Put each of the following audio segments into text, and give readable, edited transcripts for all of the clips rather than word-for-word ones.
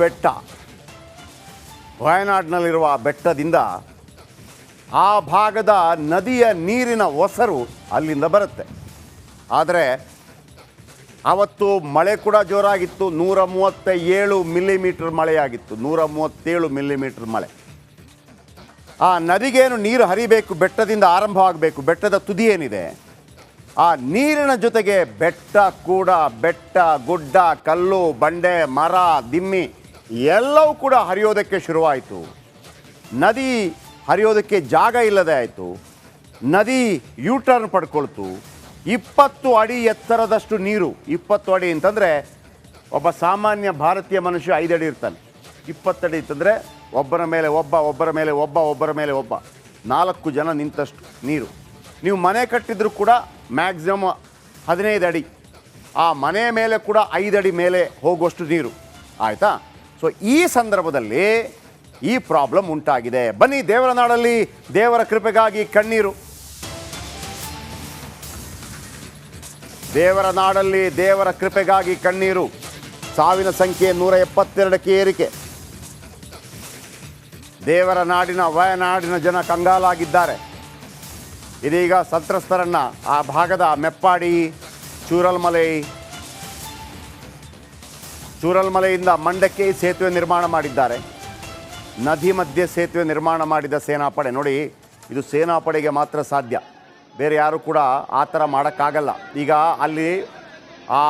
ಬೆಟ್ಟ, ವಯನಾಡಿನಲ್ಲಿರುವ ಬೆಟ್ಟದಿಂದ ಆ ಭಾಗದ ನದಿಯ ನೀರಿನ ಒಸರು ಅಲ್ಲಿಂದ ಬರುತ್ತೆ. ಆದರೆ ಆವತ್ತು ಮಳೆ ಕೂಡ ಜೋರಾಗಿತ್ತು. 137 ಮಿಲಿಮೀಟರ್ ಮಳೆಯಾಗಿತ್ತು. 137 ಮಿಲಿಮೀಟರ್ ಮಳೆ. ಆ ನದಿಗೇನು ನೀರು ಹರಿಬೇಕು, ಬೆಟ್ಟದಿಂದ ಆರಂಭವಾಗಬೇಕು, ಬೆಟ್ಟದ ತುದಿ ಏನಿದೆ ಆ ನೀರಿನ ಜೊತೆಗೆ ಬೆಟ್ಟ ಕೂಡ, ಬೆಟ್ಟ ಗುಡ್ಡ, ಕಲ್ಲು ಬಂಡೆ, ಮರ, ದಿಮ್ಮಿ ಎಲ್ಲವೂ ಕೂಡ ಹರಿಯೋದಕ್ಕೆ ಶುರುವಾಯಿತು. ನದಿ ಹರಿಯೋದಕ್ಕೆ ಜಾಗ ಇಲ್ಲದೆ ಆಯಿತು. ನದಿ ಯೂಟರ್ನ್ ಪಡ್ಕೊಳ್ತು. 20 ಅಡಿ ಎತ್ತರದಷ್ಟು ನೀರು. 20 ಅಡಿ ಅಂತಂದರೆ ಒಬ್ಬ ಸಾಮಾನ್ಯ ಭಾರತೀಯ ಮನುಷ್ಯ 5 ಅಡಿ ಇರ್ತಾನೆ. 20 ಅಡಿ ಅಂತಂದರೆ ಒಬ್ಬರ ಮೇಲೆ ಒಬ್ಬ, ಒಬ್ಬರ ಮೇಲೆ ಒಬ್ಬ, ಒಬ್ಬರ ಮೇಲೆ ಒಬ್ಬ, 4 ಜನ ನಿಂತಷ್ಟು ನೀರು. ನೀವು ಮನೆ ಕಟ್ಟಿದರೂ ಕೂಡ ಮ್ಯಾಕ್ಸಿಮಮ್ 15 ಅಡಿ. ಆ ಮನೆ ಮೇಲೆ ಕೂಡ 5 ಅಡಿ ಮೇಲೆ ಹೋಗುವಷ್ಟು ನೀರು. ಆಯಿತಾ? ಸೊ ಈ ಸಂದರ್ಭದಲ್ಲಿ ಈ ಪ್ರಾಬ್ಲಮ್ ಉಂಟಾಗಿದೆ. ಬನ್ನಿ, ದೇವರ ನಾಡಲ್ಲಿ ದೇವರ ಕೃಪೆಗಾಗಿ ಕಣ್ಣೀರು. ದೇವರ ನಾಡಲ್ಲಿ ದೇವರ ಕೃಪೆಗಾಗಿ ಕಣ್ಣೀರು. ಸಾವಿನ ಸಂಖ್ಯೆ 172ಕ್ಕೆ ಏರಿಕೆ. ದೇವರ ನಾಡಿನ ವಯನಾಡಿನ ಜನ ಕಂಗಾಲಾಗಿದ್ದಾರೆ. ಇದೀಗ ಸಂತ್ರಸ್ತರನ್ನು ಆ ಭಾಗದ ಮೆಪ್ಪಾಡಿ, ಚೂರಲ್ಮಲೆಯಿಂದ ಮಂಡಕ್ಕೆ ಸೇತುವೆ ನಿರ್ಮಾಣ ಮಾಡಿದ್ದಾರೆ. ನದಿ ಮಧ್ಯೆ ಸೇತುವೆ ನಿರ್ಮಾಣ ಮಾಡಿದ ಸೇನಾಪಡೆ. ನೋಡಿ, ಇದು ಸೇನಾಪಡೆಗೆ ಮಾತ್ರ ಸಾಧ್ಯ, ಬೇರೆ ಯಾರು ಕೂಡ ಆ ಥರ ಮಾಡೋಕ್ಕಾಗಲ್ಲ. ಈಗ ಅಲ್ಲಿ ಆ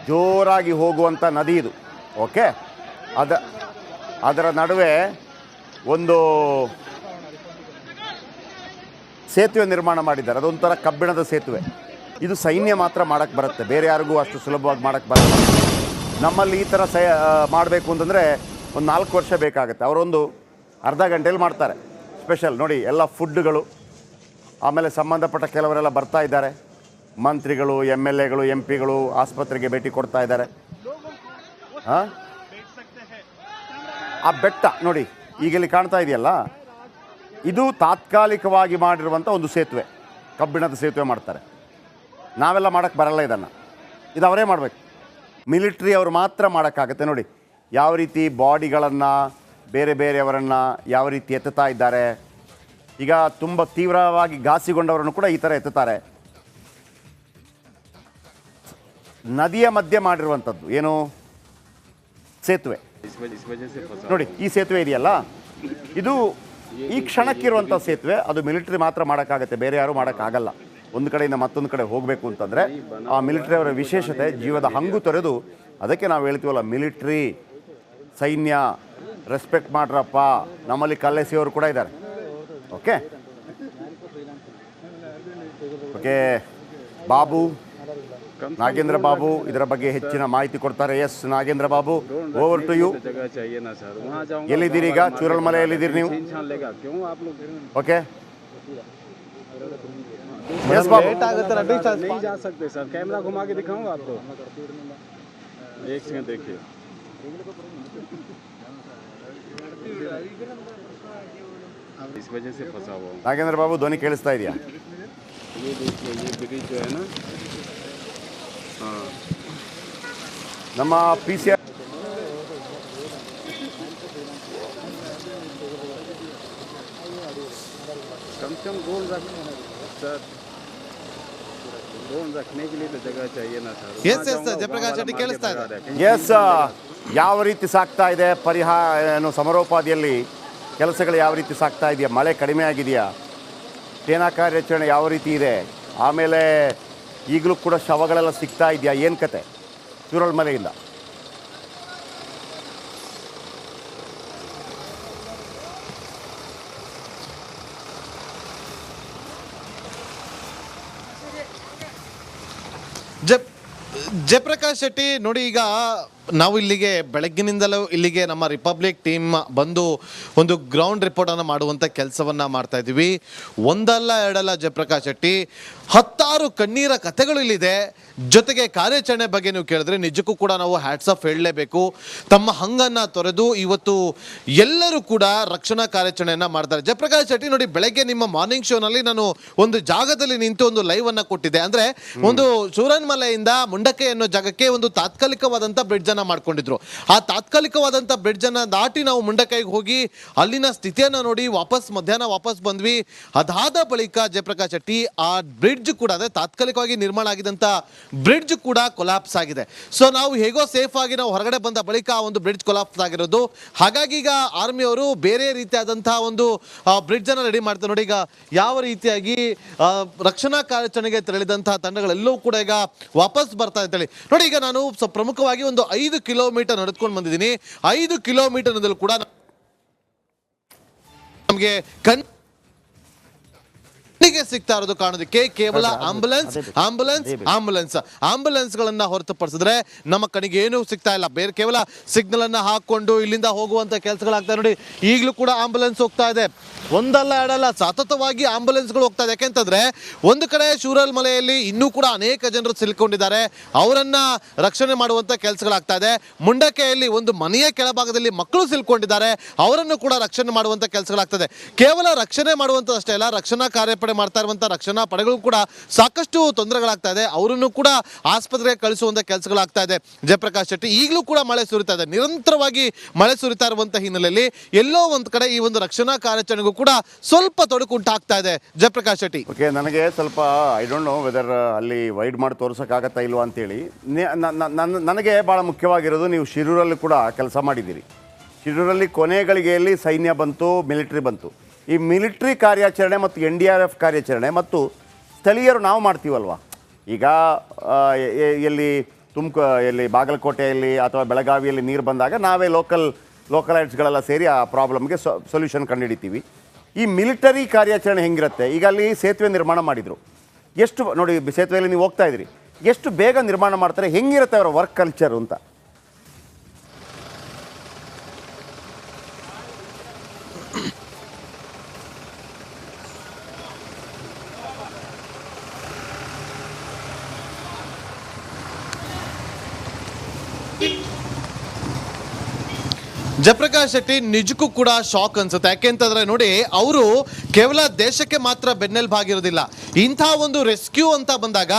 ಜೋರಾಗಿ ಹೋಗುವಂಥ ನದಿ ಇದು. ಓಕೆ, ಅದರ ನಡುವೆ ಒಂದು ಸೇತುವೆ ನಿರ್ಮಾಣ ಮಾಡಿದ್ದಾರೆ. ಅದೊಂಥರ ಕಬ್ಬಿಣದ ಸೇತುವೆ. ಇದು ಸೈನ್ಯ ಮಾತ್ರ ಮಾಡೋಕ್ಕೆ ಬರುತ್ತೆ, ಬೇರೆ ಯಾರಿಗೂ ಅಷ್ಟು ಸುಲಭವಾಗಿ ಮಾಡೋಕ್ಕೆ ಬರಲ್ಲ. ನಮ್ಮಲ್ಲಿ ಈ ಥರ ಮಾಡಬೇಕು ಅಂತಂದರೆ ಒಂದು 4 ವರ್ಷ ಬೇಕಾಗುತ್ತೆ. ಅವರೊಂದು ಅರ್ಧ ಗಂಟೆಯಲ್ಲಿ ಮಾಡ್ತಾರೆ. ಸ್ಪೆಷಲ್ ನೋಡಿ, ಎಲ್ಲ ಫುಡ್ಡುಗಳು, ಆಮೇಲೆ ಸಂಬಂಧಪಟ್ಟ ಕೆಲವರೆಲ್ಲ ಬರ್ತಾ ಇದ್ದಾರೆ. ಮಂತ್ರಿಗಳು, MLAಗಳು, MP ಗಳು ಆಸ್ಪತ್ರೆಗೆ ಭೇಟಿ ಕೊಡ್ತಾ ಇದ್ದಾರೆ. ಆ ಬೆಟ್ಟ ನೋಡಿ, ಈಗ ಇಲ್ಲಿ ಕಾಣ್ತಾ ಇದೆಯಲ್ಲ, ಇದು ತಾತ್ಕಾಲಿಕವಾಗಿ ಮಾಡಿರುವಂಥ ಒಂದು ಸೇತುವೆ. ಕಬ್ಬಿಣದ ಸೇತುವೆ ಮಾಡ್ತಾರೆ. ನಾವೆಲ್ಲ ಮಾಡೋಕ್ಕೆ ಬರಲ್ಲ ಇದನ್ನು. ಇದು ಅವರೇ ಮಾಡಬೇಕು. ಮಿಲಿಟ್ರಿ ಅವರು ಮಾತ್ರ ಮಾಡೋಕ್ಕಾಗತ್ತೆ. ನೋಡಿ ಯಾವ ರೀತಿ ಬಾಡಿಗಳನ್ನು, ಬೇರೆ ಬೇರೆಯವರನ್ನು ಯಾವ ರೀತಿ ಎತ್ತುತ್ತಾ ಇದ್ದಾರೆ. ಈಗ ತುಂಬ ತೀವ್ರವಾಗಿ ಘಾಸಿಗೊಂಡವರನ್ನು ಕೂಡ ಈ ಥರ ಎತ್ತುತ್ತಾರೆ. ನದಿಯ ಮಧ್ಯೆ ಮಾಡಿರುವಂಥದ್ದು ಏನು ಸೇತುವೆ. ನೋಡಿ ಈ ಸೇತುವೆ ಇದೆಯಲ್ಲ, ಇದು ಈ ಕ್ಷಣಕ್ಕಿರುವಂಥ ಸೇತುವೆ. ಅದು ಮಿಲಿಟ್ರಿ ಮಾತ್ರ ಮಾಡೋಕ್ಕಾಗತ್ತೆ, ಬೇರೆ ಯಾರೂ ಮಾಡೋಕ್ಕಾಗಲ್ಲ. ಒಂದು ಕಡೆಯಿಂದ ಮತ್ತೊಂದು ಕಡೆ ಹೋಗಬೇಕು ಅಂತಂದರೆ ಆ ಮಿಲಿಟ್ರಿ ಅವರ ವಿಶೇಷತೆ, ಜೀವದ ಹಂಗು ತೊರೆದು. ಅದಕ್ಕೆ ನಾವು ಹೇಳ್ತೀವಲ್ಲ, ಮಿಲಿಟ್ರಿ ಸೈನ್ಯ ರೆಸ್ಪೆಕ್ಟ್ ಮಾಡ್ರಪ್ಪ. ನಮ್ಮಲ್ಲಿ ಕಲ್ಲೆಸೆಯವರು ಕೂಡ ಇದ್ದಾರೆ. ಓಕೆ ಓಕೆ ಬಾಬು, ನಾಗೇಂದ್ರ ಬಾಬು ಇದರ ಬಗ್ಗೆ ಹೆಚ್ಚಿನ ಮಾಹಿತಿ ಕೊಡ್ತಾರೆ. Yes Nagendra Babu, over to you. ಎಲ್ಲಿದ್ದೀರಿ ಈಗ? ಚೂರಲ್ಮಲೆ ಎಲ್ಲಿದ್ದೀರಿ ನೀವು? ಓಕೆ यस बाबू, नहीं जा सकते सर, कैमरा घुमा के दिखाऊंगा आपको, एक सेकंड देखिए. इस वजह से फंसा हुआ हूँ. नागेंद्र बाबू ध्वनि ಕೇಳಿಸ್ತಾ ಇದೆಯಾ? ये देखिए, ये ब्रिज जो है ना, हाँ, ನಮ್ಮ PCR कम से कम गोल रख सर, गोल रखने के लिए तो जगह चाहिए ना sir. Yes yes Jayaprakash Shetty ಕೇಳಿಸ್ತಾ ಇದೆ. ಎಸ್, ಯಾವ ರೀತಿ ಸಾಕ್ತಾ ಇದೆ ಪರಿಹಾರ ಸಮರೋಪಾದಿಯಲ್ಲಿ ಕೆಲಸಗಳು ಯಾವ ರೀತಿ ಸಾಕ್ತಾ ಇದೆಯಾ? ಮಳೆ ಕಡಿಮೆ ಆಗಿದೆಯಾ? ಸೇನಾ ಕಾರ್ಯಾಚರಣೆ ಯಾವ ರೀತಿ ಇದೆ? ಆಮೇಲೆ ಈಗಲೂ ಕೂಡ ಶವಗಳೆಲ್ಲ ಸಿಗ್ತಾ ಇದೆಯಾ? ಏನು ಕತೆ ಚೂರಲ್ಮಲೆಯಿಂದ? ಜಯಪ್ರಕಾಶ್ ಶೆಟ್ಟಿ ನೋಡಿ, ಈಗ ನಾವು ಇಲ್ಲಿಗೆ ಬೆಳಗ್ಗಿನಿಂದಲೂ ಇಲ್ಲಿಗೆ ನಮ್ಮ ರಿಪಬ್ಲಿಕ್ ಟೀಮ್ ಬಂದು ಒಂದು ಗ್ರೌಂಡ್ ರಿಪೋರ್ಟನ್ನು ಮಾಡುವಂಥ ಕೆಲಸವನ್ನು ಮಾಡ್ತಾ ಇದ್ದೀವಿ. ಒಂದಲ್ಲ ಎರಡಲ್ಲ ಜಯಪ್ರಕಾಶ್ ಶೆಟ್ಟಿ, 10 ಕಣ್ಣೀರ ಕಥೆಗಳು ಇಲ್ಲಿದೆ. ಜೊತೆಗೆ ಕಾರ್ಯಾಚರಣೆ ಬಗ್ಗೆ ನೀವು ಕೇಳಿದ್ರೆ ನಿಜಕ್ಕೂ ಕೂಡ ನಾವು ಹ್ಯಾಟ್ಸ್ ಆಫ್ ಹೇಳಲೇಬೇಕು. ತಮ್ಮ ಹಂಗನ್ನು ತೊರೆದು ಇವತ್ತು ಎಲ್ಲರೂ ಕೂಡ ರಕ್ಷಣಾ ಕಾರ್ಯಾಚರಣೆಯನ್ನು ಮಾಡ್ತಾರೆ. ಜಯಪ್ರಕಾಶ್ ಶೆಟ್ಟಿ ನೋಡಿ, ಬೆಳಗ್ಗೆ ನಿಮ್ಮ ಮಾರ್ನಿಂಗ್ ಶೋನಲ್ಲಿ ನಾನು ಒಂದು ಜಾಗದಲ್ಲಿ ನಿಂತು ಒಂದು ಲೈವ್ ಅನ್ನು ಕೊಟ್ಟಿದ್ದೆ. ಅಂದರೆ ಒಂದು ಚೂರಲ್ಮಲೆಯಿಂದ ಮುಂಡಕ್ಕೆ ಅನ್ನೋ ಜಾಗಕ್ಕೆ ಒಂದು ತಾತ್ಕಾಲಿಕವಾದಂಥ ಬ್ರಿಡ್ಜ್ ಅನ್ನ ಮಾಡ್ಕೊಂಡಿದ್ರು. ಆ ತಾತ್ಕಾಲಿಕವಾದಂಥ ಬ್ರಿಡ್ಜನ್ನು ದಾಟಿ ನಾವು ಮುಂಡಕೈಗೆ ಹೋಗಿ ಅಲ್ಲಿನ ಸ್ಥಿತಿಯನ್ನು ನೋಡಿ ಮಧ್ಯಾಹ್ನ ವಾಪಸ್ ಬಂದ್ವಿ. ಅದಾದ ಬಳಿಕ ಜಯಪ್ರಕಾಶ್ ಶೆಟ್ಟಿ ಆ ಬ್ರಿಡ್ಜ್ ಕೂಡ ಅದೇ ತಾತ್ಕಾಲಿಕವಾಗಿ ನಿರ್ಮಾಣ ಆಗಿದ್ದಂಥ ಬ್ರಿಡ್ಜ್ ಕೂಡ ಕೊಲಾಪ್ಸ್ ಆಗಿದೆ. ಸೊ ನಾವು ಹೇಗೋ ಸೇಫ್ ಆಗಿ ನಾವು ಹೊರಗಡೆ ಬಂದ ಬಳಿಕ ಆ ಒಂದು ಬ್ರಿಡ್ಜ್ ಕೊಲಾಪ್ಸ್ ಆಗಿರೋದು. ಹಾಗಾಗಿ ಈಗ ಆರ್ಮಿಯವರು ಬೇರೆ ರೀತಿಯಾದಂತಹ ಒಂದು ಬ್ರಿಡ್ಜ್ ಅನ್ನು ರೆಡಿ ಮಾಡ್ತಾರೆ. ನೋಡಿ ಈಗ ಯಾವ ರೀತಿಯಾಗಿ ರಕ್ಷಣಾ ಕಾರ್ಯಾಚರಣೆಗೆ ತೆರಳಿದಂತಹ ತಂಡಗಳೆಲ್ಲವೂ ಕೂಡ ಈಗ ವಾಪಸ್ ಬರ್ತಾ ಇದ್ದೇಳಿ. ನೋಡಿ ಈಗ ನಾನು ಪ್ರಮುಖವಾಗಿ ಒಂದು 5 ಕಿಲೋಮೀಟರ್ ನಡೆದುಕೊಂಡು ಬಂದಿದ್ದೀನಿ. 5 ಕಿಲೋಮೀಟರ್ ಕೂಡ ನಮಗೆ ಕಣ್ಣಿಗೆ ಸಿಗ್ತಾ ಇರೋದು ಕಾಣೋದಕ್ಕೆ ಕೇವಲ ಆಂಬುಲೆನ್ಸ್ ಗಳನ್ನ ಹೊರತುಪಡಿಸಿದ್ರೆ ನಮ್ಮ ಕಣಿಗೆ ಏನು ಸಿಗ್ತಾ ಇಲ್ಲ. ಬೇರೆ ಕೇವಲ ಸಿಗ್ನಲ್ ಅನ್ನ ಹಾಕೊಂಡು ಇಲ್ಲಿಂದ ಹೋಗುವಂತ ಕೆಲಸಗಳಾಗ್ತಾ ನೋಡಿ. ಈಗಲೂ ಕೂಡ ಆಂಬುಲೆನ್ಸ್ ಹೋಗ್ತಾ ಇದೆ, ಒಂದಲ್ಲ ಎರಡಲ್ಲ ಸತತವಾಗಿ ಆಂಬುಲೆನ್ಸ್ಗಳು ಹೋಗ್ತಾ ಇದೆ. ಯಾಕೆಂತಂದ್ರೆ ಒಂದು ಕಡೆ ಶೂರಲ್ ಮಲೆಯಲ್ಲಿ ಇನ್ನೂ ಕೂಡ ಅನೇಕ ಜನರು ಸಿಲ್ಕೊಂಡಿದ್ದಾರೆ, ಅವರನ್ನ ರಕ್ಷಣೆ ಮಾಡುವಂತ ಕೆಲಸಗಳಾಗ್ತಾ ಇದೆ. ಮುಂಡಕೆಯಲ್ಲಿ ಒಂದು ಮನೆಯ ಕೆಳಭಾಗದಲ್ಲಿ ಮಕ್ಕಳು ಸಿಲ್ಕೊಂಡಿದ್ದಾರೆ, ಅವರನ್ನು ಕೂಡ ರಕ್ಷಣೆ ಮಾಡುವಂತ ಕೆಲಸಗಳಾಗ್ತದೆ. ಕೇವಲ ರಕ್ಷಣೆ ಮಾಡುವಂತಷ್ಟೇ ಅಲ್ಲ, ರಕ್ಷಣಾ ಕಾರ್ಯಪಡೆ ಮಾಡ್ತಾ ಇರುವಂತ ರಕ್ಷಣಾ ಪಡೆಗಳು ಕೂಡ ಸಾಕಷ್ಟು ತೊಂದರೆಗಳಾಗ್ತಾ ಇದೆ, ಅವರನ್ನು ಕೂಡ ಆಸ್ಪತ್ರೆಗೆ ಕಳಿಸುವಂತ ಕೆಲಸಗಳಾಗ್ತಾ ಇದೆ. ಜಯಪ್ರಕಾಶ್ ಶೆಟ್ಟಿ ಈಗಲೂ ಕೂಡ ಮಳೆ ಸುರಿತಾ ಇದೆ, ನಿರಂತರವಾಗಿ ಮಳೆ ಸುರಿತಾ ಇರುವಂತಹ ಹಿನ್ನೆಲೆಯಲ್ಲಿ ಎಲ್ಲೋ ಒಂದು ಕಡೆ ಈ ಒಂದು ರಕ್ಷಣಾ ಕಾರ್ಯಾಚರಣೆಗೂ ಕೂಡ ಸ್ವಲ್ಪ ತೊಡಕು ಉಂಟಾಗ್ತಾ ಇದೆ. ಜಯಪ್ರಕಾಶ್ ಶೆಟ್ಟಿ, ಓಕೆ, ನನಗೆ ಸ್ವಲ್ಪ ಐ ಡೋಂಟ್ ನೋ ವೆದರ್ ಅಲ್ಲಿ ವೈಡ್ ಮಾಡಿ ತೋರ್ಸೋಕ್ಕಾಗತ್ತಾ ಇಲ್ವಾ ಅಂತೇಳಿ. ನನಗೆ ಭಾಳ ಮುಖ್ಯವಾಗಿರೋದು, ನೀವು ಶಿರೂರಲ್ಲಿ ಕೂಡ ಕೆಲಸ ಮಾಡಿದ್ದೀರಿ. ಶಿರೂರಲ್ಲಿ ಕೊನೆ ಗಳಿಗೆಯಲ್ಲಿ ಸೈನ್ಯ ಬಂತು, ಮಿಲಿಟ್ರಿ ಬಂತು. ಈ ಮಿಲಿಟ್ರಿ ಕಾರ್ಯಾಚರಣೆ ಮತ್ತು NDRF ಕಾರ್ಯಾಚರಣೆ ಮತ್ತು ಸ್ಥಳೀಯರು ನಾವು ಮಾಡ್ತೀವಲ್ವ. ಈಗ ಎಲ್ಲಿ ಬಾಗಲಕೋಟೆಯಲ್ಲಿ ಅಥವಾ ಬೆಳಗಾವಿಯಲ್ಲಿ ನೀರು ಬಂದಾಗ ನಾವೇ ಲೋಕಲೈಟ್ಸ್ಗಳೆಲ್ಲ ಸೇರಿ ಆ ಪ್ರಾಬ್ಲಮ್ಗೆ ಸೊಲ್ಯೂಷನ್ ಕಂಡುಹಿಡಿತೀವಿ. ಈ ಮಿಲಿಟರಿ ಕಾರ್ಯಾಚರಣೆ ಹೆಂಗಿರುತ್ತೆ? ಈಗ ಅಲ್ಲಿ ಸೇತುವೆ ನಿರ್ಮಾಣ ಮಾಡಿದರು, ಎಷ್ಟು ನೋಡಿ, ಸೇತುವೆಯಲ್ಲಿ ನೀವು ಹೋಗ್ತಾ ಇದ್ದೀರಿ, ಎಷ್ಟು ಬೇಗ ನಿರ್ಮಾಣ ಮಾಡ್ತಾರೆ, ಹೆಂಗಿರುತ್ತೆ ಅವರ ವರ್ಕ್ ಕಲ್ಚರು ಅಂತ? ಜಯಪ್ರಕಾಶ್ ಶೆಟ್ಟಿ ನಿಜಕ್ಕೂ ಕೂಡ ಶಾಕ್ ಅನ್ಸುತ್ತೆ. ಯಾಕೆಂತಂದ್ರೆ ನೋಡಿ, ಅವರು ಕೇವಲ ದೇಶಕ್ಕೆ ಮಾತ್ರ ಬೆನ್ನೆಲುಬಾಗಿರೋದಿಲ್ಲ. ಇಂಥ ಒಂದು ರೆಸ್ಕ್ಯೂ ಅಂತ ಬಂದಾಗ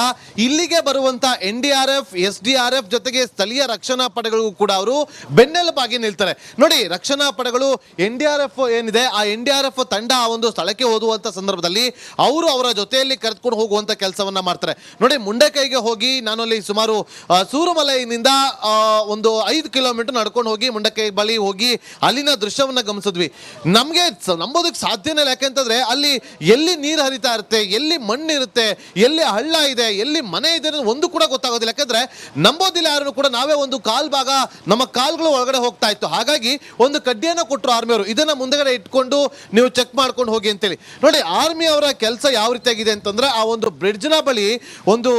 ಇಲ್ಲಿಗೆ ಬರುವಂತ NDRF, SDRF ಜೊತೆಗೆ ಸ್ಥಳೀಯ ರಕ್ಷಣಾ ಪಡೆಗಳಿಗೂ ಕೂಡ ಅವರು ಬೆನ್ನೆಲುಬಾಗಿ ನಿಲ್ತಾರೆ. ನೋಡಿ, ರಕ್ಷಣಾ ಪಡೆಗಳು NDRF ಏನಿದೆ, ಆ NDRF ತಂಡ ಆ ಒಂದು ಸ್ಥಳಕ್ಕೆ ಹೋಗುವಂತ ಸಂದರ್ಭದಲ್ಲಿ ಅವರು ಅವರ ಜೊತೆಯಲ್ಲಿ ಕರೆದುಕೊಂಡು ಹೋಗುವಂತ ಕೆಲಸವನ್ನ ಮಾಡ್ತಾರೆ. ನೋಡಿ, ಮುಂಡಕೈಗೆ ಹೋಗಿ ನಾನು ಅಲ್ಲಿ ಸುಮಾರು ಸೂರುಮಲೆಯಿಂದ ಒಂದು 5 ಕಿಲೋಮೀಟರ್ ನಡ್ಕೊಂಡು ಹೋಗಿ ಮುಂಡಕೈ ಬಳಿ ಹೋಗಿ ಅಲ್ಲಿನ ದೃಶ್ಯವನ್ನ ಗಮನಿಸಿದ್ವಿ. ನಮಗೆ ನಂಬೋದಕ್ಕೆ ಸಾಧ್ಯನೇ ಇಲ್ಲ. ಯಾಕೆಂತಂದ್ರೆ ಅಲ್ಲಿ ಎಲ್ಲಿ ನೀರು ಹರಿತಾ ಇರುತ್ತೆ, ಎಲ್ಲಿ ಮಣ್ಣು ಇರುತ್ತೆ, ಎಲ್ಲಿ ಹಳ್ಳ ಇದೆ, ಎಲ್ಲಿ ಮನೆ ಇದೆ ಅನ್ನೋದು ಒಂದು ಕೂಡ ಗೊತ್ತಾಗೋದಿಲ್ಲ. ಯಾಕಂದ್ರೆ ನಂಬೋದಿಲ್ಲ ಯಾರು ಕೂಡ. ನಾವೇ ಒಂದು ಕಾಲ್ ಭಾಗ ನಮ್ಮ ಕಾಲ್ಗಳು ಒಳಗಡೆ ಹೋಗ್ತಾ ಇತ್ತು. ಹಾಗಾಗಿ ಒಂದು ಕಡ್ಡಿಯನ್ನು ಕೊಟ್ಟರು ಆರ್ಮಿಯವರು, ಇದನ್ನ ಮುಂದಗಡೆ ಇಟ್ಕೊಂಡು ನೀವು ಚೆಕ್ ಮಾಡ್ಕೊಂಡು ಹೋಗಿ ಅಂತೇಳಿ. ನೋಡಿ, ಆರ್ಮಿ ಅವರ ಕೆಲಸ ಯಾವ ರೀತಿಯಾಗಿದೆ ಅಂತಂದ್ರೆ, ಆ ಒಂದು ಬ್ರಿಡ್ಜ್ನ ಬಳಿ ಒಂದು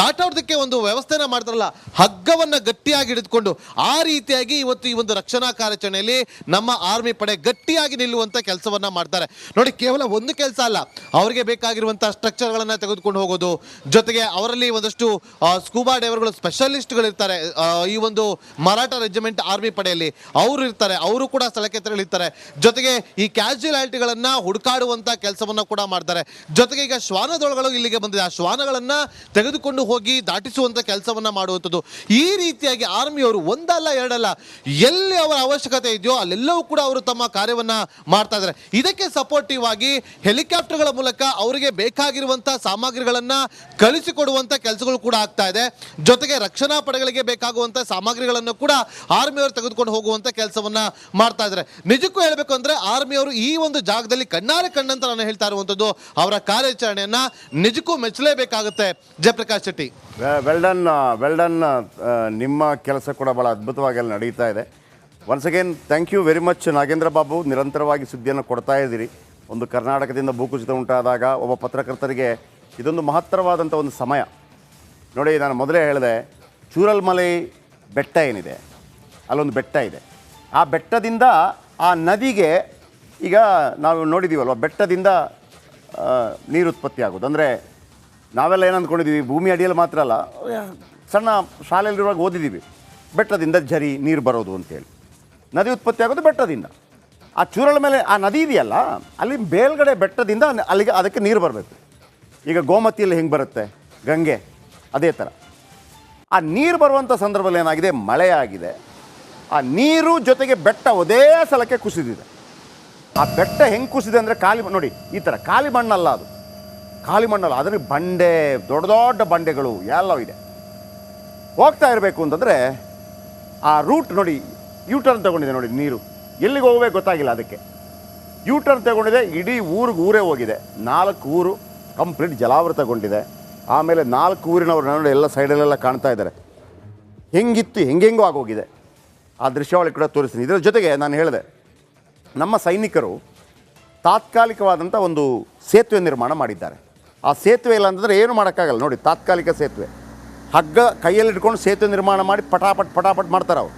ದಾಟೋದಕ್ಕೆ ಒಂದು ವ್ಯವಸ್ಥೆನ ಮಾಡ್ತಾರಲ್ಲ, ಹಗ್ಗವನ್ನ ಗಟ್ಟಿಯಾಗಿ ಹಿಡಿದುಕೊಂಡು ಆ ರೀತಿಯಾಗಿ ಇವತ್ತು ಈ ಒಂದು ರಕ್ಷಣಾ ಕಾರ್ಯಾಚರಣೆಯಲ್ಲಿ ನಮ್ಮ ಆರ್ಮಿ ಪಡೆ ಗಟ್ಟಿಯಾಗಿ ನಿಲ್ಲುವಂತ ಕೆಲಸವನ್ನ ಮಾಡ್ತಾರೆ. ನೋಡಿ, ಕೇವಲ ಒಂದು ಕೆಲಸ ಅಲ್ಲ, ಅವರಿಗೆ ಬೇಕಾಗಿರುವಂತಹ ಸ್ಟ್ರಕ್ಚರ್ಗಳನ್ನ ತೆಗೆದುಕೊಂಡು ಹೋಗೋದು, ಜೊತೆಗೆ ಅವರಲ್ಲಿ ಒಂದಷ್ಟು ಸ್ಕೂಬಾ ಡೈವರ್ಗಳು, ಸ್ಪೆಷಲಿಸ್ಟ್ಗಳು ಇರ್ತಾರೆ. ಈ ಒಂದು ಮರಾಠ ರೆಜಿಮೆಂಟ್ ಆರ್ಮಿ ಪಡೆಯಲ್ಲಿ ಅವರು ಇರ್ತಾರೆ, ಅವರು ಕೂಡ ಸ್ಥಳಕ್ಕೆ ತೆರಳಿರ್ತಾರೆ. ಜೊತೆಗೆ ಈ ಕ್ಯಾಶುಯಾಲಿಟಿಗಳನ್ನ ಹುಡುಕಾಡುವಂತ ಕೆಲಸವನ್ನ ಕೂಡ ಮಾಡ್ತಾರೆ. ಜೊತೆಗೆ ಈಗ ಶ್ವಾನದೊಳಗಳು ಇಲ್ಲಿಗೆ ಬಂದಿದೆ, ಆ ಶ್ವಾನಗಳನ್ನ ತೆಗೆದುಕೊಂಡು ಹೋಗಿ ದಾಟಿಸುವಂತ ಕೆಲಸವನ್ನ ಮಾಡುವಂಥದ್ದು. ಈ ರೀತಿಯಾಗಿ ಆರ್ಮಿಯವರು ಒಂದಲ್ಲ ಎರಡಲ್ಲ, ಎಲ್ಲಿ ಅವರ ಅವಶ್ಯಕತೆ ಇದೆಯೋ ಅಲ್ಲೆಲ್ಲವೂ ಕೂಡ ಅವರು ತಮ್ಮ ಕಾರ್ಯವನ್ನ ಮಾಡ್ತಾ ಇದ್ದಾರೆ. ಇದಕ್ಕೆ ಸಪೋರ್ಟಿವ್ ಆಗಿ ಹೆಲಿಕಾಪ್ಟರ್ಗಳ ಮೂಲಕ ಅವರಿಗೆ ಬೇಕಾಗಿರುವಂತಹ ಸಾಮಗ್ರಿಗಳನ್ನ ಕಳಿಸಿಕೊಡುವಂತ ಕೆಲಸಗಳು ಕೂಡ ಆಗ್ತಾ ಇದೆ. ಜೊತೆಗೆ ರಕ್ಷಣಾ ಪಡೆಗಳಿಗೆ ಬೇಕಾಗುವಂತ ಸಾಮಗ್ರಿಗಳನ್ನು ಕೂಡ ಆರ್ಮಿಯವರು ತೆಗೆದುಕೊಂಡು ಹೋಗುವಂತ ಕೆಲಸವನ್ನ ಮಾಡ್ತಾ ಇದ್ದಾರೆ. ನಿಜಕ್ಕೂ ಹೇಳಬೇಕು ಅಂದ್ರೆ ಆರ್ಮಿಯವರು ಈ ಒಂದು ಜಾಗದಲ್ಲಿ ಕಣ್ಣಾರೆ ಕಣ್ಣಂತ ನಾನು ಹೇಳ್ತಾ ಇರುವಂತದ್ದು, ಅವರ ಕಾರ್ಯಾಚರಣೆಯನ್ನ ನಿಜಕ್ಕೂ ಮೆಚ್ಚಲೇಬೇಕಾಗುತ್ತೆ. Jayaprakash Shetty, well done. ನಿಮ್ಮ ಕೆಲಸ ಕೂಡ ಭಾಳ ಅದ್ಭುತವಾಗಿ ಅಲ್ಲಿ ನಡೀತಾ ಇದೆ. Once again thank you very much Nagendra Babu. ನಿರಂತರವಾಗಿ ಸುದ್ದಿಯನ್ನು ಕೊಡ್ತಾ ಇದ್ದೀರಿ. ಒಂದು ಕರ್ನಾಟಕದಿಂದ ಭೂಕುಸಿತ ಉಂಟಾದಾಗ ಒಬ್ಬ ಪತ್ರಕರ್ತರಿಗೆ ಇದೊಂದು ಮಹತ್ತರವಾದಂಥ ಒಂದು ಸಮಯ. ನೋಡಿ, ನಾನು ಮೊದಲೇ ಹೇಳಿದೆ, ಚೂರಲ್ಮಲೆ ಬೆಟ್ಟ ಏನಿದೆ, ಅಲ್ಲೊಂದು ಬೆಟ್ಟ ಇದೆ. ಆ ಬೆಟ್ಟದಿಂದ ಆ ನದಿಗೆ ಈಗ ನಾವು ನೋಡಿದ್ದೀವಲ್ವ, ಬೆಟ್ಟದಿಂದ ನೀರು ಉತ್ಪತ್ತಿ ಆಗೋದು. ಅಂದರೆ ನಾವೆಲ್ಲ ಏನು ಅಂದ್ಕೊಂಡಿದ್ದೀವಿ, ಭೂಮಿ ಅಡಿಯಲ್ಲಿ ಮಾತ್ರ ಅಲ್ಲ, ಸಣ್ಣ ಶಾಲೆಯಲ್ಲಿರುವಾಗ ಓದಿದ್ದೀವಿ, ಬೆಟ್ಟದಿಂದ ಝರಿ ನೀರು ಬರೋದು ಅಂತೇಳಿ. ನದಿ ಉತ್ಪತ್ತಿ ಆಗೋದು ಬೆಟ್ಟದಿಂದ. ಆ ಚೂರಳ ಮೇಲೆ ಆ ನದಿ ಇದೆಯಲ್ಲ, ಅಲ್ಲಿ ಮೇಲ್ಗಡೆ ಬೆಟ್ಟದಿಂದ ಅಲ್ಲಿಗೆ ಅದಕ್ಕೆ ನೀರು ಬರಬೇಕು. ಈಗ ಗೋಮತಿಯಲ್ಲಿ ಹೆಂಗೆ ಬರುತ್ತೆ, ಗಂಗೆ, ಅದೇ ಥರ ಆ ನೀರು ಬರುವಂಥ ಸಂದರ್ಭದಲ್ಲಿ ಏನಾಗಿದೆ, ಮಳೆ ಆಗಿದೆ. ಆ ನೀರು ಜೊತೆಗೆ ಬೆಟ್ಟ ಒಂದೇ ಸಲಕ್ಕೆ ಕುಸಿದಿದೆ. ಆ ಬೆಟ್ಟ ಹೆಂಗೆ ಕುಸಿದೆ ಅಂದರೆ ನೋಡಿ ಈ ಥರ ಖಾಲಿ ಮಣ್ಣಲ್ಲ, ಅದು ಖಾಲಿ ಮಣ್ಣಲ್ಲ, ಅದರಲ್ಲಿ ಬಂಡೆ, ದೊಡ್ಡ ದೊಡ್ಡ ಬಂಡೆಗಳು ಎಲ್ಲವೂ ಇದೆ. ಹೋಗ್ತಾ ಇರಬೇಕು ಅಂತಂದರೆ ಆ ರೂಟ್ ನೋಡಿ, ಯೂ ಟರ್ನ್ ತಗೊಂಡಿದೆ ನೋಡಿ, ನೀರು ಎಲ್ಲಿಗೆ ಹೋಗಬೇಕು ಗೊತ್ತಾಗಿಲ್ಲ ಅದಕ್ಕೆ. ಯೂ ಟರ್ನ್ ತಗೊಂಡಿದೆ, ಇಡೀ ಊರೇ ಹೋಗಿದೆ. 4 ಊರು ಕಂಪ್ಲೀಟ್ ಜಲಾವೃತಗೊಂಡಿದೆ. ಆಮೇಲೆ 4 ಊರಿನವ್ರು ನೋಡಿ ಎಲ್ಲ ಸೈಡಲ್ಲೆಲ್ಲ ಕಾಣ್ತಾ ಇದ್ದಾರೆ. ಹೆಂಗಿತ್ತು ಹೆಂಗೆಂಗೋ ಆಗೋಗಿದೆ. ಆ ದೃಶ್ಯಾವಳಿ ಕೂಡ ತೋರಿಸ್ತೀನಿ. ಇದರ ಜೊತೆಗೆ ನಾನು ಹೇಳಿದೆ, ನಮ್ಮ ಸೈನಿಕರು ತಾತ್ಕಾಲಿಕವಾದಂಥ ಒಂದು ಸೇತುವೆ ನಿರ್ಮಾಣ ಮಾಡಿದ್ದಾರೆ. ಆ ಸೇತುವೆ ಇಲ್ಲ ಅಂತಂದರೆ ಏನು ಮಾಡೋಕ್ಕಾಗಲ್ಲ. ನೋಡಿ, ತಾತ್ಕಾಲಿಕ ಸೇತುವೆ, ಹಗ್ಗ ಕೈಯಲ್ಲಿ ಇಟ್ಕೊಂಡು ಸೇತುವೆ ನಿರ್ಮಾಣ ಮಾಡಿ ಪಟಾಪಟ್ ಮಾಡ್ತಾರೆ ಅವರು.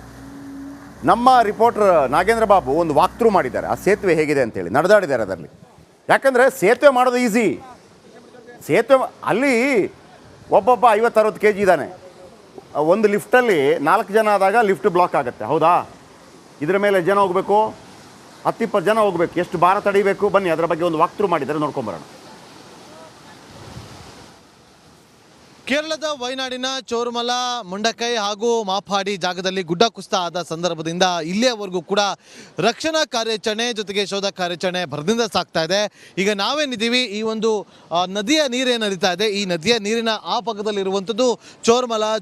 ನಮ್ಮ ರಿಪೋರ್ಟರ್ ನಾಗೇಂದ್ರ ಬಾಬು ಒಂದು ವಾಕ್ ಥ್ರೂ ಮಾಡಿದ್ದಾರೆ, ಆ ಸೇತುವೆ ಹೇಗಿದೆ ಅಂತೇಳಿ ನಡೆದಾಡಿದ್ದಾರೆ ಅದರಲ್ಲಿ. ಯಾಕಂದರೆ ಸೇತುವೆ ಮಾಡೋದು ಈಸಿ. ಸೇತುವೆ ಅಲ್ಲಿ ಒಬ್ಬೊಬ್ಬ 50-60 kg ಇದ್ದಾನೆ. ಒಂದು ಲಿಫ್ಟಲ್ಲಿ 4 ಜನ ಆದಾಗ ಲಿಫ್ಟ್ ಬ್ಲಾಕ್ ಆಗುತ್ತೆ, ಹೌದಾ? ಇದರ ಮೇಲೆ ಜನ ಹೋಗಬೇಕು, 10-20 ಜನ ಹೋಗಬೇಕು, ಎಷ್ಟು ಭಾರ ತಡಿಬೇಕು, ಬನ್ನಿ ಅದರ ಬಗ್ಗೆ ಒಂದು ವಾಕ್ ಥ್ರೂ ಮಾಡಿದ್ದಾರೆ, ನೋಡ್ಕೊಂಬರೋಣ. ಕೇರಳದ ವಯನಾಡಿನ ಚೋರುಮಲ, ಮುಂಡಕೈ ಹಾಗೂ ಮಾಪಾಡಿ ಜಾಗದಲ್ಲಿ ಗುಡ್ಡ ಕುಸಿತ ಆದ ಸಂದರ್ಭದಿಂದ ಇಲ್ಲಿಯವರೆಗೂ ಕೂಡ ರಕ್ಷಣಾ ಕಾರ್ಯಾಚರಣೆ ಜೊತೆಗೆ ಶೋಧ ಕಾರ್ಯಾಚರಣೆ ಭರದಿಂದ ಸಾಗ್ತಾ ಇದೆ. ಈಗ ನಾವೇನಿದ್ದೀವಿ, ಈ ಒಂದು ನದಿಯ ನೀರೇನು ಹರಿತಾ ಇದೆ, ಈ ನದಿಯ ನೀರಿನ ಆ ಭಾಗದಲ್ಲಿರುವಂಥದ್ದು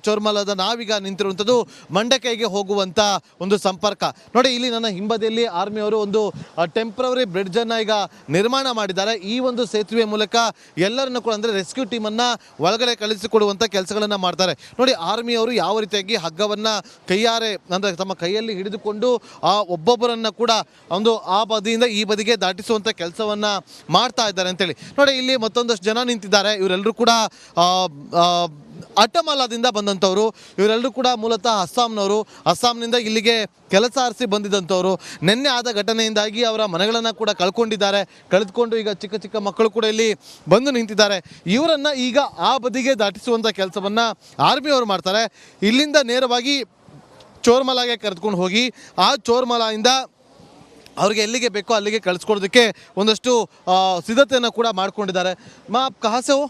ಚೋರ್ಮಲದ ನಾವೀಗ ನಿಂತಿರುವಂಥದ್ದು ಮಂಡಕೈಗೆ ಹೋಗುವಂಥ ಒಂದು ಸಂಪರ್ಕ. ನೋಡಿ, ಇಲ್ಲಿ ನನ್ನ ಹಿಂಬದಿಯಲ್ಲಿ ಆರ್ಮಿಯವರು ಒಂದು ಟೆಂಪ್ರವರಿ ಬ್ರಿಡ್ಜನ್ನು ಈಗ ನಿರ್ಮಾಣ ಮಾಡಿದ್ದಾರೆ. ಈ ಒಂದು ಸೇತುವೆ ಮೂಲಕ ಎಲ್ಲರನ್ನು ಕೂಡ ಅಂದರೆ ರೆಸ್ಕ್ಯೂ ಟೀಮನ್ನು ಒಳಗಡೆ ಕಳಿಸಿಕೊಡುವಂಥ ಕೆಲಸಗಳನ್ನು ಮಾಡ್ತಾರೆ. ನೋಡಿ, ಆರ್ಮಿಯವರು ಯಾವ ರೀತಿಯಾಗಿ ಹಗ್ಗವನ್ನು ಕೈಯಾರೆ ಅಂದರೆ ತಮ್ಮ ಕೈಯಲ್ಲಿ ಹಿಡಿದುಕೊಂಡು ಆ ಒಬ್ಬೊಬ್ಬರನ್ನು ಕೂಡ ಒಂದು ಆ ಬದಿಯಿಂದ ಈ ಬದಿಗೆ ದಾಟಿಸುವಂಥ ಕೆಲಸವನ್ನು ಮಾಡ್ತಾ ಇದ್ದಾರೆ ಅಂತೇಳಿ. ನೋಡಿ, ಇಲ್ಲಿ ಮತ್ತೊಂದಷ್ಟು ಜನ ನಿಂತಿದ್ದಾರೆ. ಇವರೆಲ್ಲರೂ ಕೂಡ ಅಟ್ಟಮಾಲಾದಿಂದ ಬಂದಂಥವ್ರು. ಇವರೆಲ್ಲರೂ ಕೂಡ ಮೂಲತಃ ಅಸ್ಸಾಂನಿಂದ ಇಲ್ಲಿಗೆ ಕೆಲಸ ಆರಿಸಿ ಬಂದಿದ್ದಂಥವ್ರು. ನಿನ್ನೆ ಆದ ಘಟನೆಯಿಂದಾಗಿ ಅವರ ಮನೆಗಳನ್ನು ಕೂಡ ಕಳೆದುಕೊಂಡು ಈಗ ಚಿಕ್ಕ ಮಕ್ಕಳು ಕೂಡ ಇಲ್ಲಿ ಬಂದು ನಿಂತಿದ್ದಾರೆ. ಇವರನ್ನು ಈಗ ಆ ಬದಿಗೆ ದಾಟಿಸುವಂಥ ಕೆಲಸವನ್ನು ಆರ್ಮಿಯವರು ಮಾಡ್ತಾರೆ. ಇಲ್ಲಿಂದ ನೇರವಾಗಿ ಚೋರ್ಮಲಾಗೆ ಕರೆದುಕೊಂಡು ಹೋಗಿ ಆ ಚೋರ್ಮಲಾಯಿಂದ ಅವ್ರಿಗೆ ಎಲ್ಲಿಗೆ ಬೇಕೋ ಅಲ್ಲಿಗೆ ಕಳಿಸ್ಕೊಡೋದಕ್ಕೆ ಒಂದಷ್ಟು ಸಿದ್ಧತೆಯನ್ನು ಕೂಡ ಮಾಡ್ಕೊಂಡಿದ್ದಾರೆ. ಮಾ ಆಪ್ ಕहाँ से हो?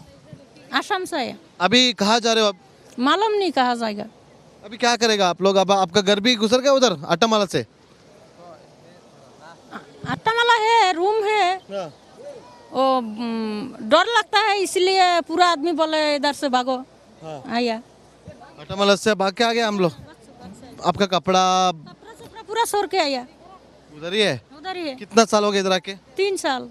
आसाम से है। अभी कहाँ जा रहे हो आप? मालूम नहीं कहाँ जाएगा। अभी क्या करेगा आप लोग? अब आपका घर भी गुजर गया उधर अट्टामाला से? अट्टामाला है, रूम है। वो डर लगता है, इसलिए पूरा आदमी बोले इधर से भागो। आया अट्टामाला से भाग के आ गए हम लोग। आपका कपड़ा पूरा छोड़ के आया। उधर ही है? उधर ही है। कितना साल हो गया इधर आके? 3 साल।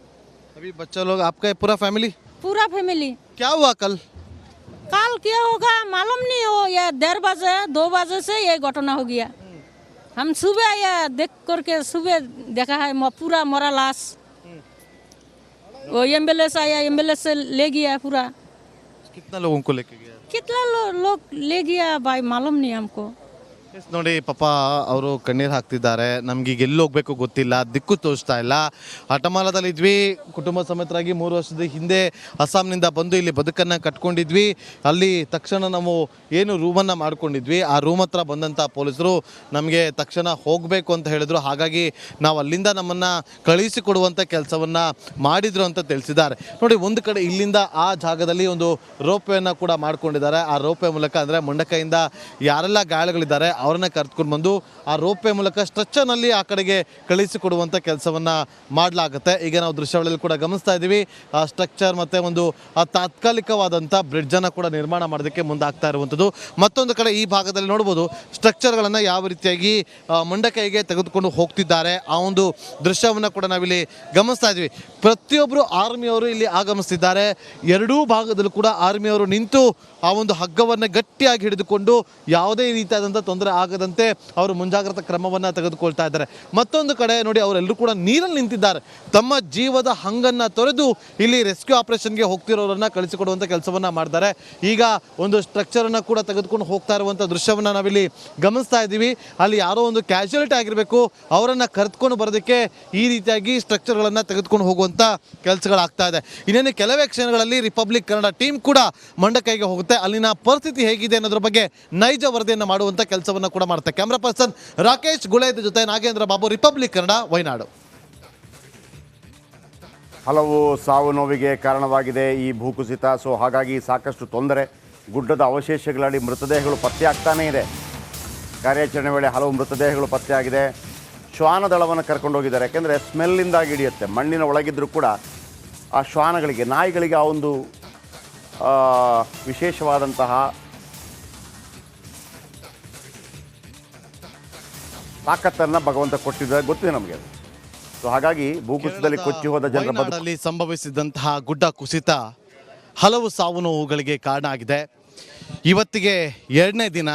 अभी बच्चा लोग आपका पूरा फैमिली? पूरा फैमिली। क्या हुआ कल क्या होगा मालूम नहीं हो। ये 1:30 बजे 2 बजे से ये घटना हो गया। हम सुबह ये देख करके सुबह देखा है पूरा मरा लाश। वो एम्बुलेंस आया, एम्बुलेंस से ले गया पूरा। कितना लोगों को लेके गया? कितना लोग ले गया भाई मालूम नहीं हमको। ನೋಡಿ ಪಾಪ ಅವರು ಕಣ್ಣೀರು ಹಾಕ್ತಿದ್ದಾರೆ. ನಮ್ಗೆ ಈಗ ಎಲ್ಲಿ ಹೋಗ್ಬೇಕು ಗೊತ್ತಿಲ್ಲ, ದಿಕ್ಕು ತೋರಿಸ್ತಾ ಇಲ್ಲ. ಅಟ್ಟಮಾಲದಲ್ಲಿ ಇದ್ವಿ, ಕುಟುಂಬ ಸಮೇತರಾಗಿ 3 ವರ್ಷದ ಹಿಂದೆ ಅಸ್ಸಾಂನಿಂದ ಬಂದು ಇಲ್ಲಿ ಬದುಕನ್ನು ಕಟ್ಕೊಂಡಿದ್ವಿ. ಅಲ್ಲಿ ತಕ್ಷಣ ನಾವು ಏನು ರೂಮನ್ನು ಮಾಡ್ಕೊಂಡಿದ್ವಿ, ಆ ರೂಮ್ ಹತ್ರ ಬಂದಂಥ ಪೊಲೀಸರು ನಮಗೆ ತಕ್ಷಣ ಹೋಗಬೇಕು ಅಂತ ಹೇಳಿದ್ರು. ಹಾಗಾಗಿ ನಾವು ಅಲ್ಲಿಂದ ನಮ್ಮನ್ನು ಕಳುಹಿಸಿಕೊಡುವಂಥ ಕೆಲಸವನ್ನು ಮಾಡಿದ್ರು ಅಂತ ತಿಳಿಸಿದ್ದಾರೆ. ನೋಡಿ, ಒಂದು ಕಡೆ ಇಲ್ಲಿಂದ ಆ ಜಾಗದಲ್ಲಿ ಒಂದು ರೋಪ್ವೇಯನ್ನು ಕೂಡ ಮಾಡ್ಕೊಂಡಿದ್ದಾರೆ. ಆ ರೋಪ್ವೇ ಮೂಲಕ ಅಂದರೆ ಮುಂಡಕೈಯಿಂದ ಯಾರೆಲ್ಲ ಗಾಯಗಳಿದ್ದಾರೆ ಅವ್ರನ್ನ ಕರೆದುಕೊಂಡು ಬಂದು ಆ ರೋಪ್ವೇ ಮೂಲಕ ಸ್ಟ್ರೆಚರ್ನಲ್ಲಿ ಆ ಕಡೆಗೆ ಕಳಿಸಿಕೊಡುವಂಥ ಕೆಲಸವನ್ನು ಮಾಡಲಾಗುತ್ತೆ. ಈಗ ನಾವು ದೃಶ್ಯಾವಳಿಯಲ್ಲಿ ಕೂಡ ಗಮನಿಸ್ತಾ ಇದ್ದೀವಿ. ಆ ಸ್ಟ್ರಕ್ಚರ್ ಮತ್ತು ಒಂದು ಆ ತಾತ್ಕಾಲಿಕವಾದಂಥ ಬ್ರಿಡ್ಜನ್ನು ಕೂಡ ನಿರ್ಮಾಣ ಮಾಡೋದಕ್ಕೆ ಮುಂದಾಗ್ತಾ ಇರುವಂಥದ್ದು. ಮತ್ತೊಂದು ಕಡೆ ಈ ಭಾಗದಲ್ಲಿ ನೋಡ್ಬೋದು ಸ್ಟ್ರಕ್ಚರ್ಗಳನ್ನು ಯಾವ ರೀತಿಯಾಗಿ ಮುಂಡಕೈಗೆ ತೆಗೆದುಕೊಂಡು ಹೋಗ್ತಿದ್ದಾರೆ. ಆ ಒಂದು ದೃಶ್ಯವನ್ನು ಕೂಡ ನಾವಿಲ್ಲಿ ಗಮನಿಸ್ತಾ ಇದ್ದೀವಿ. ಪ್ರತಿಯೊಬ್ಬರು ಆರ್ಮಿಯವರು ಇಲ್ಲಿ ಆಗಮಿಸ್ತಿದ್ದಾರೆ. ಎರಡೂ ಭಾಗದಲ್ಲೂ ಕೂಡ ಆರ್ಮಿಯವರು ನಿಂತು ಆ ಒಂದು ಹಗ್ಗವನ್ನು ಗಟ್ಟಿಯಾಗಿ ಹಿಡಿದುಕೊಂಡು ಯಾವುದೇ ರೀತಿಯಾದಂಥ ತೊಂದರೆ ಆಗದಂತೆ ಅವರು ಮುಂಜಾಗ್ರತಾ ಕ್ರಮವನ್ನು ತೆಗೆದುಕೊಳ್ತಾ ಇದ್ದಾರೆ. ಮತ್ತೊಂದು ಕಡೆ ನೋಡಿ, ಅವರೆಲ್ಲರೂ ಕೂಡ ನೀರಲ್ಲಿ ನಿಂತಿದ್ದಾರೆ. ತಮ್ಮ ಜೀವದ ಹಂಗನ್ನು ತೊರೆದು ಇಲ್ಲಿ ರೆಸ್ಕ್ಯೂ ಆಪರೇಷನ್ಗೆ ಹೋಗ್ತಿರೋರನ್ನ ಕಳಿಸಿಕೊಡುವಂಥ ಕೆಲಸವನ್ನು ಮಾಡ್ತಾರೆ. ಈಗ ಒಂದು ಸ್ಟ್ರಕ್ಚರನ್ನು ಕೂಡ ತೆಗೆದುಕೊಂಡು ಹೋಗ್ತಾ ಇರುವಂಥ ದೃಶ್ಯವನ್ನು ನಾವಿಲ್ಲಿ ಗಮನಿಸ್ತಾ ಇದ್ದೀವಿ. ಅಲ್ಲಿ ಯಾರೋ ಒಂದು ಕ್ಯಾಶುಯಾಲಿಟಿ ಆಗಿರಬೇಕು, ಅವರನ್ನು ಕರೆದುಕೊಂಡು ಬರೋದಕ್ಕೆ ಈ ರೀತಿಯಾಗಿ ಸ್ಟ್ರಕ್ಚರ್ಗಳನ್ನು ತೆಗೆದುಕೊಂಡು ಹೋಗುವಂಥ ಕೆಲಸಗಳಾಗ್ತಾ ಇದೆ. ಇನ್ನೇನು ಕೆಲವೇ ಕ್ಷಣಗಳಲ್ಲಿ ರಿಪಬ್ಲಿಕ್ ಕನ್ನಡ ಟೀಮ್ ಕೂಡ ಮಂಡಕೈಗೆ ಹೋಗುತ್ತೆ. ಅಲ್ಲಿನ ಪರಿಸ್ಥಿತಿ ಹೇಗಿದೆ ಅನ್ನೋದ್ರ ಬಗ್ಗೆ ನೈಜ ವರದಿಯನ್ನು ಮಾಡುವಂಥ ಕೆಲಸವನ್ನು ಕೂಡ ಮಾಡುತ್ತೆ. ಕ್ಯಾಮ್ರಾ ಪರ್ಸನ್ ರಾಕೇಶ್ ಗುಳೇದ್ ಜೊತೆ ನಾಗೇಂದ್ರ ಬಾಬು, ರಿಪಬ್ಲಿಕ್ ಕನ್ನಡ, ವಯನಾಡು. ಹಲವು ಸಾವು ನೋವಿಗೆ ಕಾರಣವಾಗಿದೆ ಈ ಭೂಕುಸಿತ. ಸೊ ಹಾಗಾಗಿ ಸಾಕಷ್ಟು ತೊಂದರೆ ಗುಡ್ಡದ ಅವಶೇಷಗಳಡಿ ಮೃತದೇಹಗಳು ಪತ್ತೆಯಾಗ್ತಾನೇ ಇದೆ. ಕಾರ್ಯಾಚರಣೆ ವೇಳೆ ಹಲವು ಮೃತದೇಹಗಳು ಪತ್ತೆಯಾಗಿದೆ. ಶ್ವಾನದಳವನ್ನು ಕರ್ಕೊಂಡೋಗಿದ್ದಾರೆ. ಯಾಕೆಂದರೆ ಸ್ಮೆಲ್ಲಿಂದಾಗಿ ಹಿಡಿಯುತ್ತೆ. ಮಣ್ಣಿನ ಒಳಗಿದ್ದರೂ ಕೂಡ ಆ ಶ್ವಾನಗಳಿಗೆ, ನಾಯಿಗಳಿಗೆ ಆ ಒಂದು ವಿಶೇಷವಾದಂತಹ ತಾಕತ್ತನ್ನು ಭಗವಂತ ಕೊಟ್ಟಿದ್ದಾರೆ, ಗೊತ್ತಿದೆ ನಮಗೆ. ಸೊ ಹಾಗಾಗಿ ಭೂಕುಸಿತದಲ್ಲಿ ಕೊಚ್ಚಿ ಹೋದ ಜನರ ಬದುಕು ವಯನಾಡಲ್ಲಿ ಸಂಭವಿಸಿದಂತಹ ಗುಡ್ಡ ಕುಸಿತ ಹಲವು ಸಾವು ನೋವುಗಳಿಗೆ ಕಾರಣ ಆಗಿದೆ. ಇವತ್ತಿಗೆ 2ನೇ ದಿನ.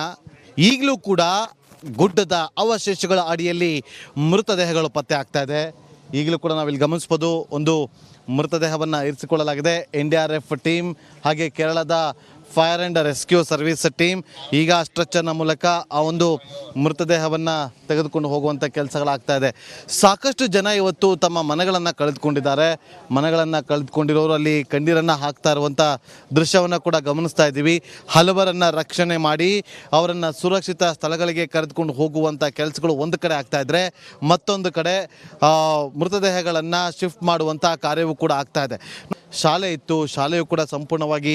ಈಗಲೂ ಕೂಡ ಗುಡ್ಡದ ಅವಶೇಷಗಳ ಅಡಿಯಲ್ಲಿ ಮೃತದೇಹಗಳು ಪತ್ತೆ ಆಗ್ತಾ ಇದೆ. ಈಗಲೂ ಕೂಡ ನಾವಿಲ್ಲಿ ಗಮನಿಸ್ಬೋದು, ಒಂದು ಮೃತದೇಹವನ್ನು ಇರಿಸಿಕೊಳ್ಳಲಾಗಿದೆ. NDRF ಟೀಮ್ ಹಾಗೆ ಕೇರಳದ fire and rescue service team ಈಗ ಸ್ಟ್ರೆಚರ್ನ ಮೂಲಕ ಆ ಒಂದು ಮೃತದೇಹವನ್ನು ತೆಗೆದುಕೊಂಡು ಹೋಗುವಂಥ ಕೆಲಸಗಳಾಗ್ತಾ ಇದೆ. ಸಾಕಷ್ಟು ಜನ ಇವತ್ತು ತಮ್ಮ ಮನೆಗಳನ್ನು ಕಳೆದುಕೊಂಡಿದ್ದಾರೆ. ಮನೆಗಳನ್ನು ಕಳೆದುಕೊಂಡಿರೋರು ಅಲ್ಲಿ ಕಣ್ಣೀರನ್ನು ಹಾಕ್ತಾ ಇರುವಂಥ ದೃಶ್ಯವನ್ನು ಕೂಡ ಗಮನಿಸ್ತಾ ಇದ್ದೀವಿ. ಹಲವರನ್ನು ರಕ್ಷಣೆ ಮಾಡಿ ಅವರನ್ನು ಸುರಕ್ಷಿತ ಸ್ಥಳಗಳಿಗೆ ಕರೆದುಕೊಂಡು ಹೋಗುವಂಥ ಕೆಲಸಗಳು ಒಂದು ಕಡೆ ಆಗ್ತಾ ಇದ್ದರೆ, ಮತ್ತೊಂದು ಕಡೆ ಮೃತದೇಹಗಳನ್ನು ಶಿಫ್ಟ್ ಮಾಡುವಂಥ ಕಾರ್ಯವೂ ಕೂಡ ಆಗ್ತಾ ಇದೆ. ಶಾಲೆ ಇತ್ತು, ಶಾಲೆಯು ಕೂಡ ಸಂಪೂರ್ಣವಾಗಿ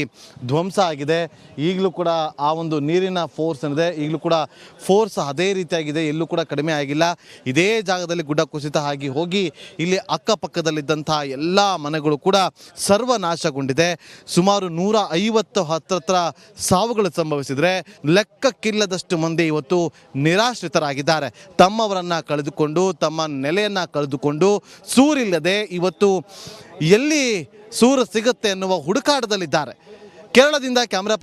ಧ್ವಂಸ ಆಗಿದೆ. ಈಗಲೂ ಕೂಡ ಆ ಒಂದು ನೀರಿನ ಫೋರ್ಸ್ ಏನಿದೆ, ಈಗಲೂ ಕೂಡ ಫೋರ್ಸ್ ಅದೇ ರೀತಿಯಾಗಿದೆ, ಎಲ್ಲೂ ಕೂಡ ಕಡಿಮೆ ಆಗಿಲ್ಲ. ಇದೇ ಜಾಗದಲ್ಲಿ ಗುಡ್ಡ ಕುಸಿತ ಆಗಿ ಹೋಗಿ ಇಲ್ಲಿ ಅಕ್ಕಪಕ್ಕದಲ್ಲಿದ್ದಂಥ ಎಲ್ಲ ಮನೆಗಳು ಕೂಡ ಸರ್ವನಾಶಗೊಂಡಿದೆ. ಸುಮಾರು 150 ಹತ್ತಿರ ಸಾವುಗಳು ಸಂಭವಿಸಿದರೆ ಲೆಕ್ಕಕ್ಕಿಲ್ಲದಷ್ಟು ಮಂದಿ ಇವತ್ತು ನಿರಾಶ್ರಿತರಾಗಿದ್ದಾರೆ. ತಮ್ಮವರನ್ನು ಕಳೆದುಕೊಂಡು, ತಮ್ಮ ನೆಲೆಯನ್ನು ಕಳೆದುಕೊಂಡು, ಸೂರಿಲ್ಲದೆ ಇವತ್ತು ಎಲ್ಲಿ ಸೂರು ಸಿಗುತ್ತೆ ಎನ್ನುವ ಹುಡುಕಾಟದಲ್ಲಿದ್ದಾರೆ. ಕೇರಳದಿಂದ ಕ್ಯಾಮ್ರಾ